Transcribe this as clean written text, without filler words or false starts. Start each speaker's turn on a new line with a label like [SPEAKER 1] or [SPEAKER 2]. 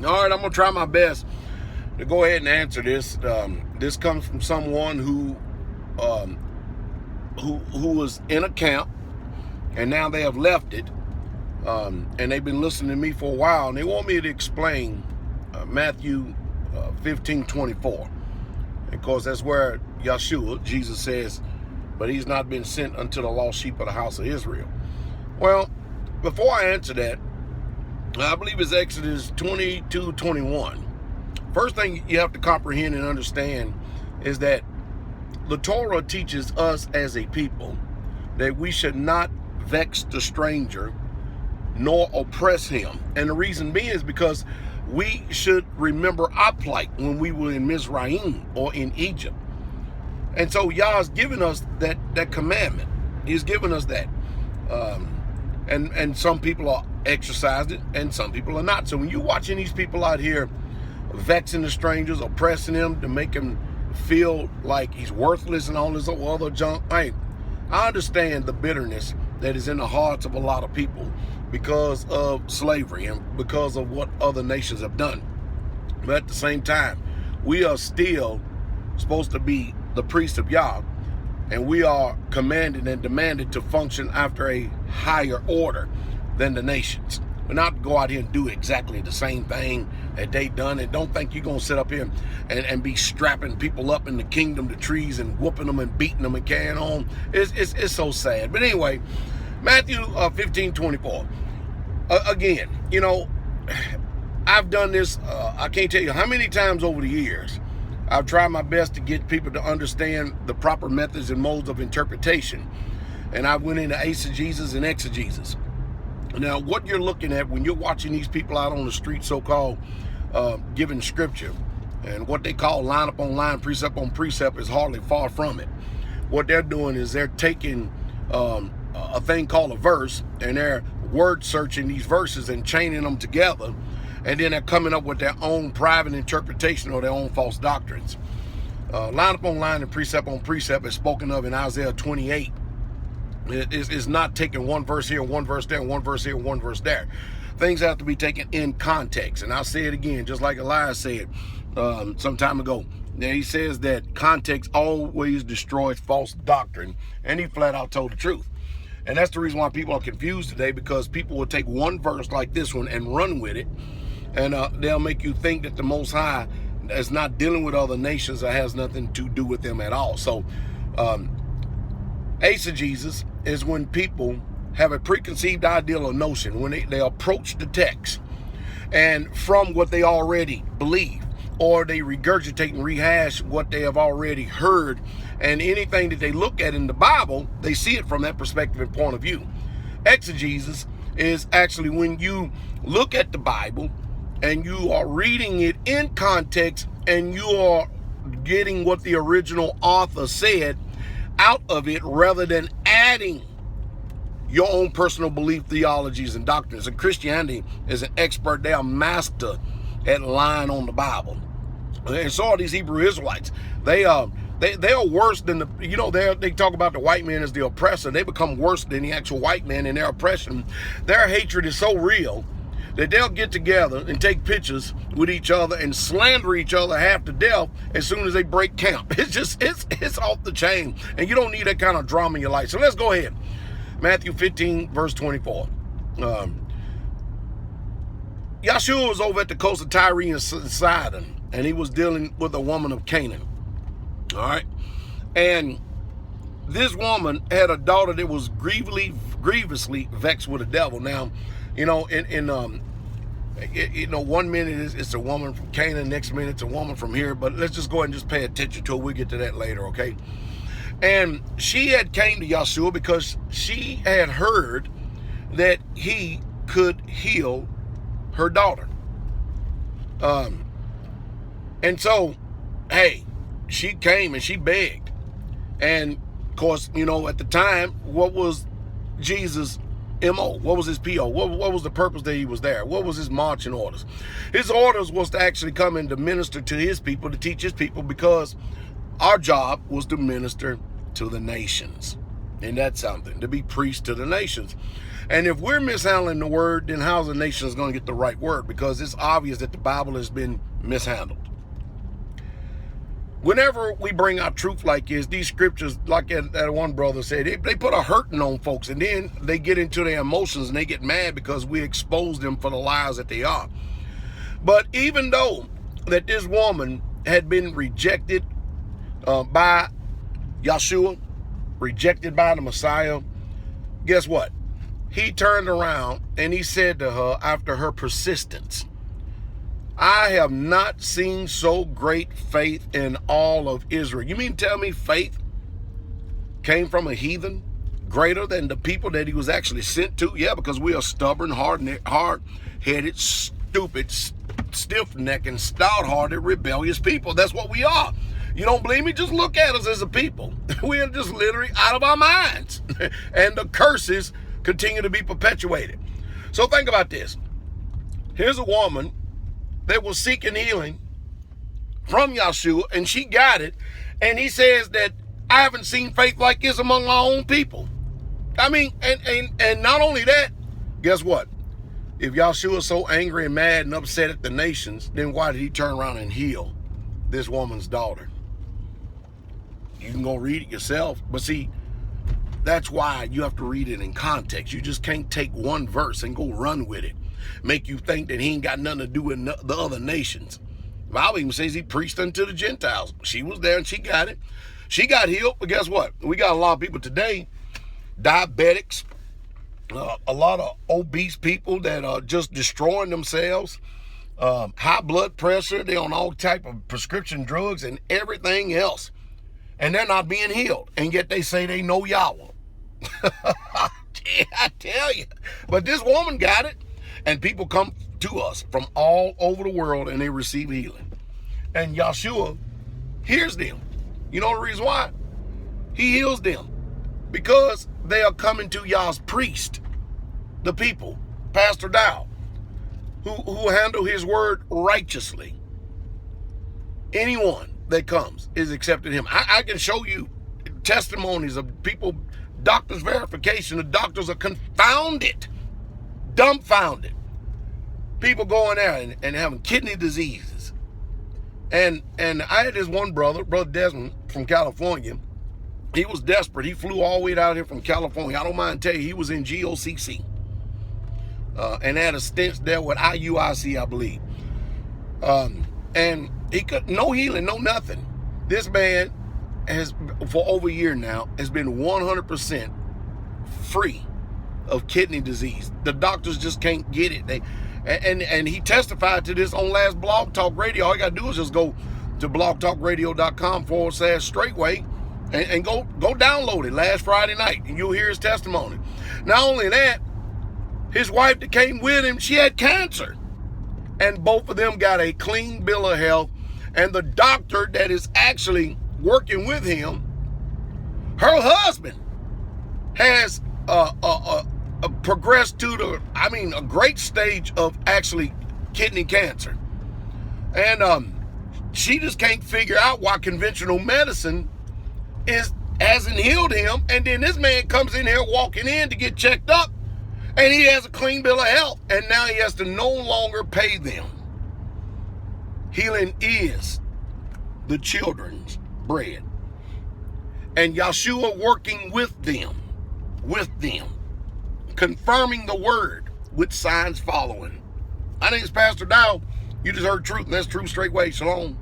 [SPEAKER 1] All right, I'm going to try my best to go ahead and answer this. This comes from someone who was in a camp, and now they have left it, and they've been listening to me for a while, and they want me to explain Matthew 15:24. Of course, that's where Yeshua, Jesus says, but he's not been sent unto the lost sheep of the house of Israel. Well, before I answer that, I believe it's Exodus 22:21. First thing you have to comprehend and understand is that the Torah teaches us as a people that we should not vex the stranger nor oppress him. And the reason being is because we should remember our plight when we were in Mizraim or in Egypt. And so Yah's given us that commandment. He's given us that. And some people are exercised it and some people are not. So when you're watching these people out here vexing the strangers, oppressing him to make him feel like he's worthless and all this other junk, I understand the bitterness that is in the hearts of a lot of people because of slavery and because of what other nations have done. But at the same time, we are still supposed to be the priests of Yah, and we are commanded and demanded to function after a higher order than the nations. We're not go out here and do exactly the same thing that they done, and don't think you're going to sit up here and be strapping people up in the kingdom to trees and whooping them and beating them and carrying on. It's so sad. But anyway, Matthew 15:24. Again, you know, I've done this, I can't tell you how many times over the years. I've tried my best to get people to understand the proper methods and modes of interpretation. And I went into eisegesis and exegesis. Now, what you're looking at when you're watching these people out on the street, so-called giving scripture, and what they call line upon line, precept on precept, is hardly far from it. What they're doing is they're taking a thing called a verse, and they're word searching these verses and chaining them together, and then they're coming up with their own private interpretation or their own false doctrines. Line upon line and precept on precept is spoken of in Isaiah 28. It's not taking one verse here, one verse there, one verse here, one verse there. Things have to be taken in context. And I'll say it again, just like Elias said some time ago. Now, he says that context always destroys false doctrine, and he flat out told the truth. And that's the reason why people are confused today, because people will take one verse like this one and run with it, and they'll make you think that the Most High is not dealing with other nations or has nothing to do with them at all. So, eisegesis is when people have a preconceived ideal or notion, when they approach the text and from what they already believe, or they regurgitate and rehash what they have already heard, and anything that they look at in the Bible, they see it from that perspective and point of view. Exegesis is actually when you look at the Bible and you are reading it in context and you are getting what the original author said out of it rather than adding your own personal belief, theologies, and doctrines. And Christianity is an expert. They are master at lying on the Bible. And so are these Hebrew Israelites. They are worse than the, you know, they talk about the white man as the oppressor. They become worse than the actual white man in their oppression. Their hatred is so real that they'll get together and take pictures with each other and slander each other half to death as soon as they break camp. It's off the chain, and you don't need that kind of drama in your life. So let's go ahead. Matthew 15, verse 24. Yeshua was over at the coast of Tyre and Sidon, and he was dealing with a woman of Canaan. All right? And this woman had a daughter that was grievously vexed with the devil. Now, you know, one minute it's a woman from Canaan, next minute it's a woman from here, but let's just go ahead and just pay attention to it. We'll get to that later, okay? And she had came to Yeshua because she had heard that he could heal her daughter. And so, hey, she came and she begged. And of course, you know, at the time, what was Jesus' MO? What was his PO? What was the purpose that he was there? What was his marching orders? His orders was to actually come and to minister to his people, to teach his people, because our job was to minister to the nations. And that's something, to be priest to the nations. And if we're mishandling the word, then how's the nations going to get the right word? Because it's obvious that the Bible has been mishandled. Whenever we bring out truth like this, these scriptures, like that one brother said, they put a hurting on folks, and then they get into their emotions and they get mad because we expose them for the lies that they are. But even though that this woman had been rejected by Yeshua, rejected by the Messiah, guess what? He turned around and he said to her, after her persistence, I have not seen so great faith in all of Israel. You mean tell me faith came from a heathen greater than the people that he was actually sent to? Yeah, because we are stubborn, hard-headed, stupid, stiff-necked, and stout-hearted, rebellious people. That's what we are. You don't believe me? Just look at us as a people. We are just literally out of our minds. And the curses continue to be perpetuated. So think about this. Here's a woman that was seeking healing from Yeshua, and she got it. And he says that I haven't seen faith like this among my own people. I mean, and not only that, guess what? If Yeshua is so angry and mad and upset at the nations, then why did he turn around and heal this woman's daughter? You can go read it yourself. But see, that's why you have to read it in context. You just can't take one verse and go run with it. Make you think that he ain't got nothing to do with the other nations. The Bible even says he preached unto the Gentiles. She was there and she got it. She got healed, but guess what? We got a lot of people today, diabetics, a lot of obese people that are just destroying themselves, high blood pressure, they're on all type of prescription drugs and everything else. And they're not being healed. And yet they say they know Yahweh. Yeah, I tell you. But this woman got it. And people come to us from all over the world and they receive healing. And Yeshua hears them. You know the reason why? He heals them. Because they are coming to Yah's priest, the people, Pastordowell, who handle his word righteously. Anyone that comes is accepted him. I can show you testimonies of people, doctors' verification. The doctors are confounded, dumbfounded. People going there and having kidney diseases. And I had this one brother Desmond from California. He was desperate. He flew all the way down here from California. I don't mind telling you, he was in GOCC. And had a stint there with IUIC, I believe. And he could, no healing, no nothing. This man has, for over a year now, has been 100% free of kidney disease. The doctors just can't get it. And he testified to this on last Blog Talk Radio. All you got to do is just go to blogtalkradio.com/straightway and go download it last Friday night, and you'll hear his testimony. Not only that, his wife that came with him, she had cancer. And both of them got a clean bill of health. And the doctor that is actually working with him, her husband has progressed to a great stage of actually kidney cancer. And she just can't figure out why conventional medicine hasn't healed him. And then this man comes in here walking in to get checked up, and he has a clean bill of health, and now he has to no longer pay them. Healing is the children's bread. And Yeshua working with them, confirming the word with signs following. My name is Pastor Dow. You just heard truth, and that's True Straightway. Shalom.